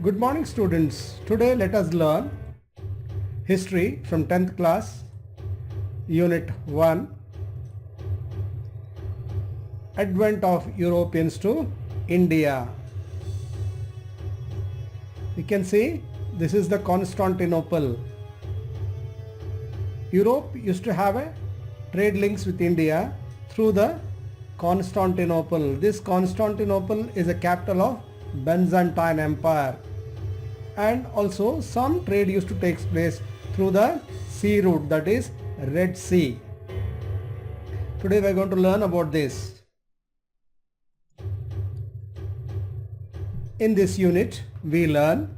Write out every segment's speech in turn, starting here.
Good morning students. Today let us learn history from 10th class, unit 1, advent of Europeans to India. You can see this is the Constantinople. Europe used to have a trade links with India through the Constantinople. This Constantinople is a capital of Byzantine Empire, and also some trade used to take place through the sea route, that is Red Sea. Today we are going to learn about this. In this unit we learn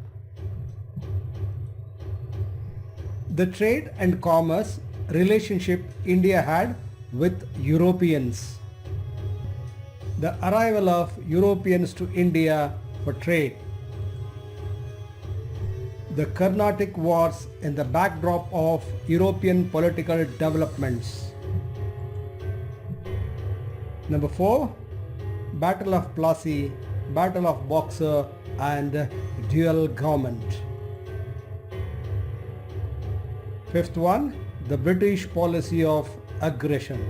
the trade and commerce relationship India had with Europeans, the arrival of Europeans to India for trade, the Carnatic wars in the backdrop of European political developments. Number 4, Battle of Plassey, Battle of Boxer and dual government. Fifth one, the British policy of aggression.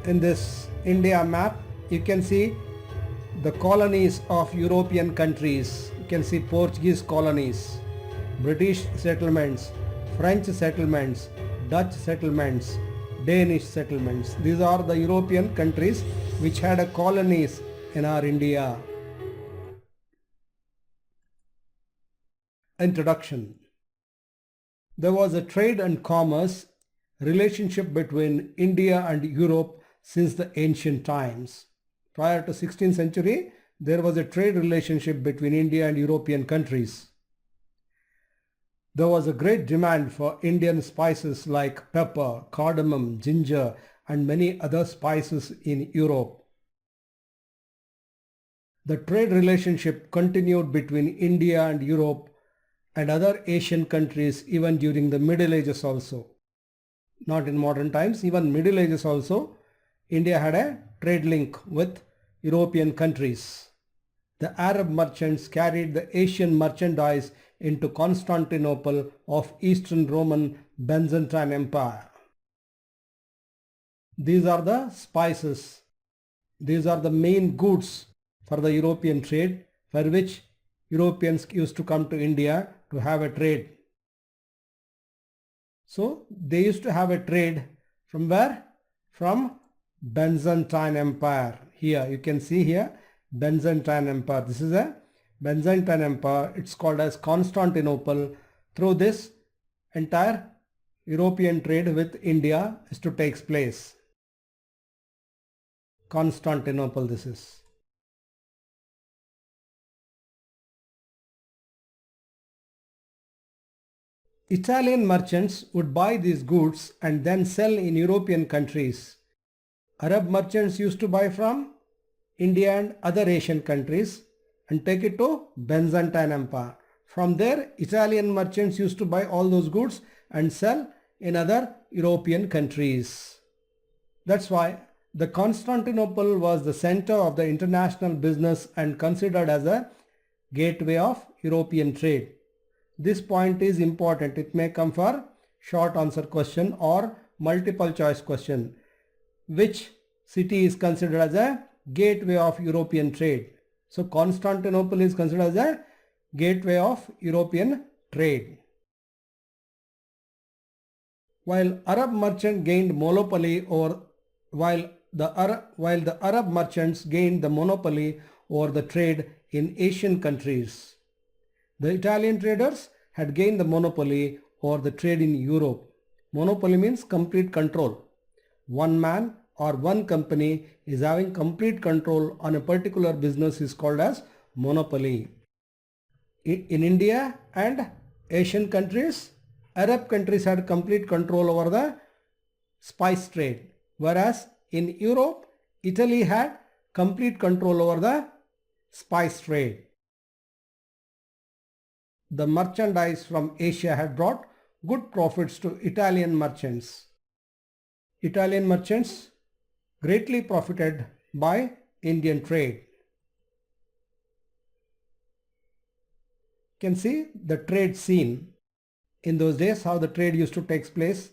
In this India map, you can see the colonies of European countries. You can see Portuguese colonies, British settlements, French settlements, Dutch settlements, Danish settlements. These are the European countries which had a colonies in our India. Introduction. There was a trade and commerce relationship between India and Europe since the ancient times. Prior to 16th century, there was a trade relationship between India and European countries. There was a great demand for Indian spices like pepper, cardamom, ginger and many other spices in Europe. The trade relationship continued between India and Europe and other Asian countries even during the Middle Ages also. Not in modern times, even Middle Ages also, India had a trade link with European countries. The Arab merchants carried the Asian merchandise into Constantinople of Eastern Roman Byzantine Empire. These are the spices. These are the main goods for the European trade, for which Europeans used to come to India to have a trade. So they used to have a trade from where? From Byzantine Empire. Here you can see here Byzantine Empire. This is a Byzantine Empire. It's called as Constantinople. Through this entire European trade with India is to take place. Constantinople this is. Italian merchants would buy these goods and then sell in European countries. Arab merchants used to buy from India and other Asian countries and take it to Byzantine Empire. From there, Italian merchants used to buy all those goods and sell in other European countries. That's why the Constantinople was the center of the international business and considered as a gateway of European trade. This point is important. It may come for short answer question or multiple choice question. Which city is considered as a gateway of European trade? So Constantinople is considered as a gateway of European trade. While Arab merchants gained monopoly over while the Arab merchants gained the monopoly over the trade in Asian countries, the Italian traders had gained the monopoly over the trade in Europe. Monopoly means complete control. One man or one company is having complete control on a particular business is called as monopoly. In India and Asian countries, Arab countries had complete control over the spice trade, whereas in Europe, Italy had complete control over the spice trade. The merchandise from Asia had brought good profits to Italian merchants. Italian merchants greatly profited by Indian trade. You can see the trade scene in those days, how the trade used to take place.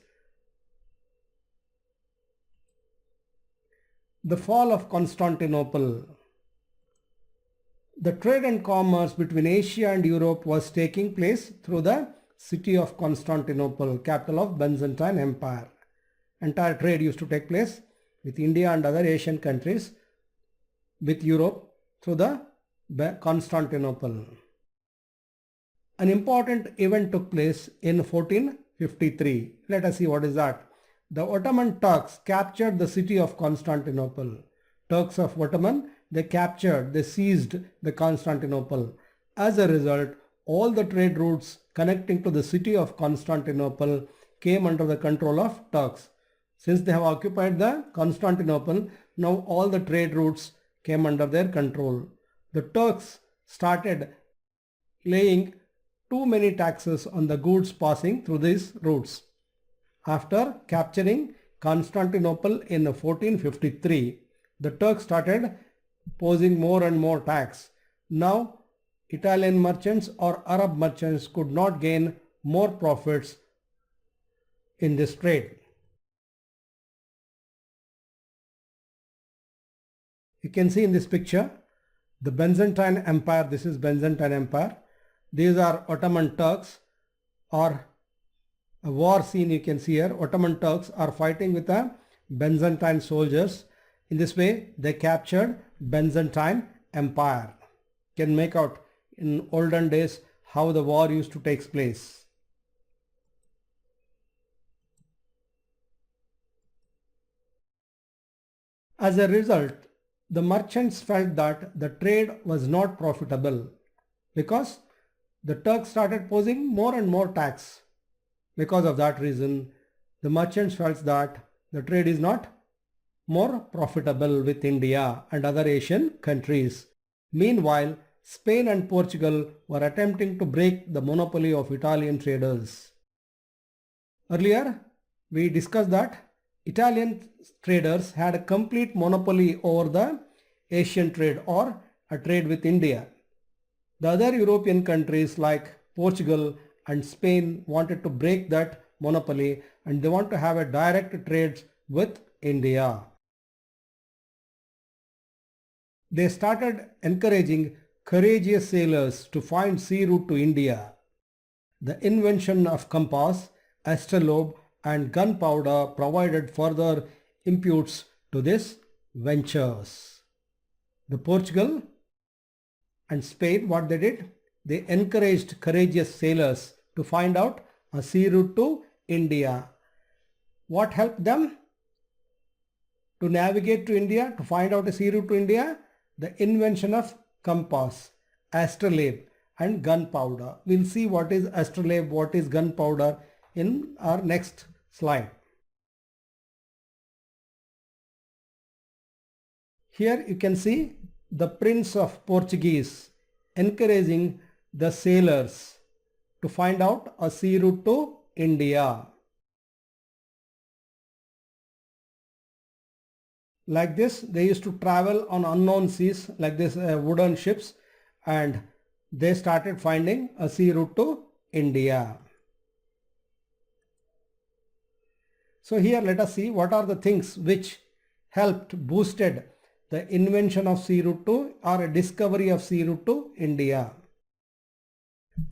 The fall of Constantinople. The trade and commerce between Asia and Europe was taking place through the city of Constantinople, capital of Byzantine Empire. Entire trade used to take place with India and other Asian countries with Europe through the Constantinople. An important event took place in 1453. Let us see what is that. The Ottoman Turks captured the city of Constantinople. Turks of Ottoman, they seized the Constantinople. As a result, all the trade routes connecting to the city of Constantinople came under the control of Turks. Since they have occupied the Constantinople, now all the trade routes came under their control. The Turks started laying too many taxes on the goods passing through these routes. After capturing Constantinople in 1453, the Turks started posing more and more tax. Now, Italian merchants or Arab merchants could not gain more profits in this trade. You can see in this picture the Byzantine Empire. This is Byzantine Empire. These are Ottoman Turks, or a war scene you can see here. Ottoman Turks are fighting with the Byzantine soldiers. In this way, they captured Byzantine Empire. You can make out in olden days how the war used to take place. As a result, the merchants felt that the trade was not profitable because the Turks started posing more and more tax. Because of that reason, the merchants felt that the trade is not more profitable with India and other Asian countries. Meanwhile, Spain and Portugal were attempting to break the monopoly of Italian traders. Earlier, we discussed that Italian traders had a complete monopoly over the Asian trade or a trade with India. The other European countries like Portugal and Spain wanted to break that monopoly and they want to have a direct trade with India. They started encouraging courageous sailors to find sea route to India. The invention of compass, astrolabe and gunpowder provided further impulse to these ventures. The Portugal and Spain, what they did? They encouraged courageous sailors to find out a sea route to India. What helped them to navigate to India, to find out a sea route to India? The invention of compass, astrolabe and gunpowder. We'll see what is astrolabe, what is gunpowder in our next slide. Here you can see the Prince of Portuguese encouraging the sailors to find out a sea route to India. Like this, they used to travel on unknown seas like this wooden ships, and they started finding a sea route to India. So here let us see what are the things which boosted the invention of sea route to or a discovery of sea route to India.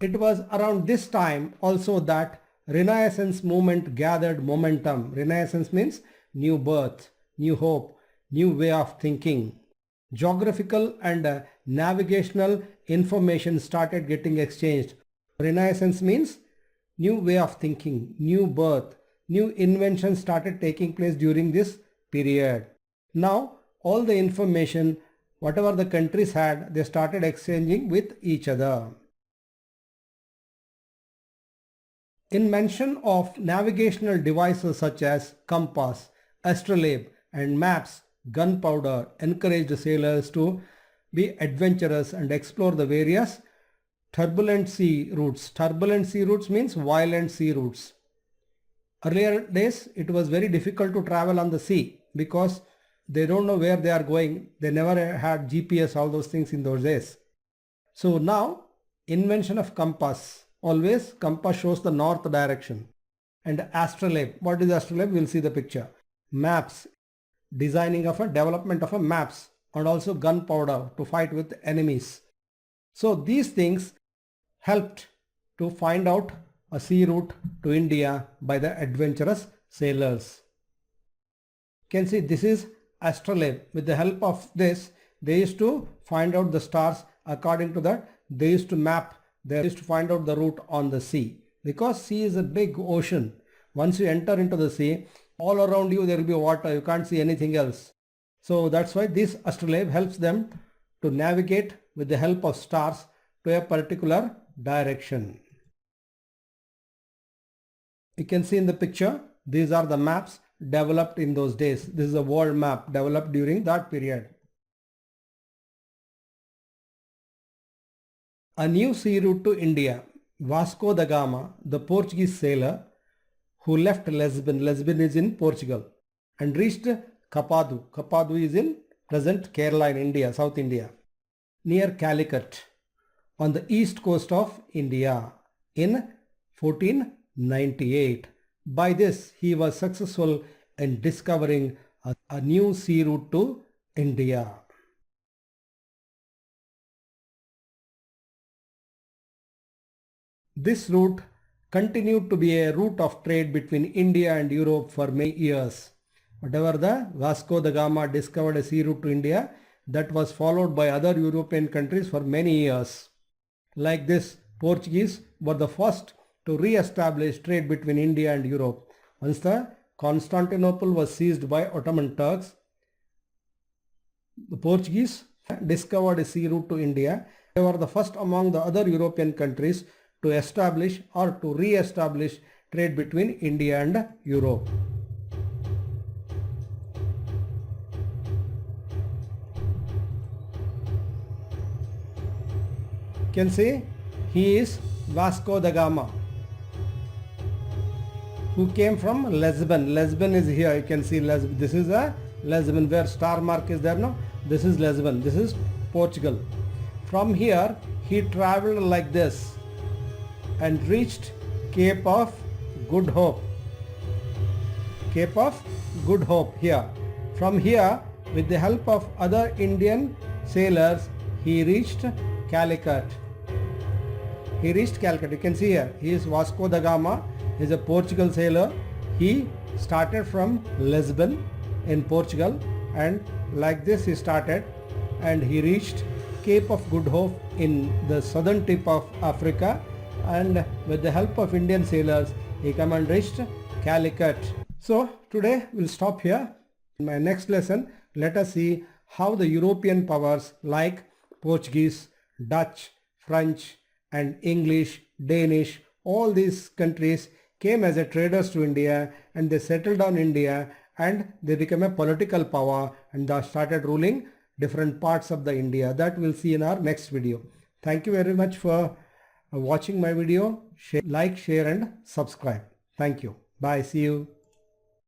It was around this time also that Renaissance movement gathered momentum. Renaissance means new birth, new hope, new way of thinking. Geographical and navigational information started getting exchanged. Renaissance means new way of thinking, new birth, new inventions started taking place during this period. Now all the information, whatever the countries had, they started exchanging with each other. In mention of navigational devices such as compass, astrolabe and maps, gunpowder encouraged sailors to be adventurous and explore the various turbulent sea routes. Turbulent sea routes means violent sea routes. Earlier days, it was very difficult to travel on the sea because they don't know where they are going. They never had GPS, all those things in those days. So now, invention of compass. Always compass shows the north direction. And astrolabe. What is astrolabe? We'll see the picture. Maps. Designing of a development of a maps, and also gunpowder to fight with enemies. So these things helped to find out a sea route to India by the adventurous sailors. You can see this is astrolabe. With the help of this, they used to find out the stars. According to that, they used to map, they used to find out the route on the sea. Because sea is a big ocean. Once you enter into the sea, all around you there will be water. You can't see anything else. So that's why this astrolabe helps them to navigate with the help of stars to a particular direction. You can see in the picture, these are the maps developed in those days. This is a world map developed during that period. A new sea route to India. Vasco da Gama, the Portuguese sailor who left Lisbon, Lisbon is in Portugal, and reached Kapadu. Kapadu is in present Kerala in India, South India, near Calicut on the east coast of India in 1498. By this, he was successful in discovering a new sea route to India. This route continued to be a route of trade between India and Europe for many years. Whatever the Vasco da Gama discovered a sea route to India, that was followed by other European countries for many years. Like this, Portuguese were the first to re-establish trade between India and Europe. Once the Constantinople was seized by Ottoman Turks, the Portuguese discovered a sea route to India. They were the first among the other European countries to establish or to re-establish trade between India and Europe. You can see he is Vasco da Gama, who came from Lisbon. Lisbon is here. You can see Lisbon. This is a Lisbon where star mark is there now. This is Lisbon. This is Portugal. From here he traveled like this and reached Cape of Good Hope. Cape of Good Hope here. From here, with the help of other Indian sailors, he reached Calicut. He reached Calicut. You can see here, he is Vasco da Gama. He is a Portugal sailor. He started from Lisbon in Portugal, and like this he started, and he reached Cape of Good Hope in the southern tip of Africa, and with the help of Indian sailors he came and reached Calicut. So today we'll stop here. In my next lesson, let us see how the European powers like Portuguese, Dutch, French and English, Danish, all these countries came as a traders to India, and they settled on India, and they became a political power, and they started ruling different parts of the India. That we'll see in our next video. Thank you very much for watching my video. Like, share and subscribe. Thank you. Bye. See you.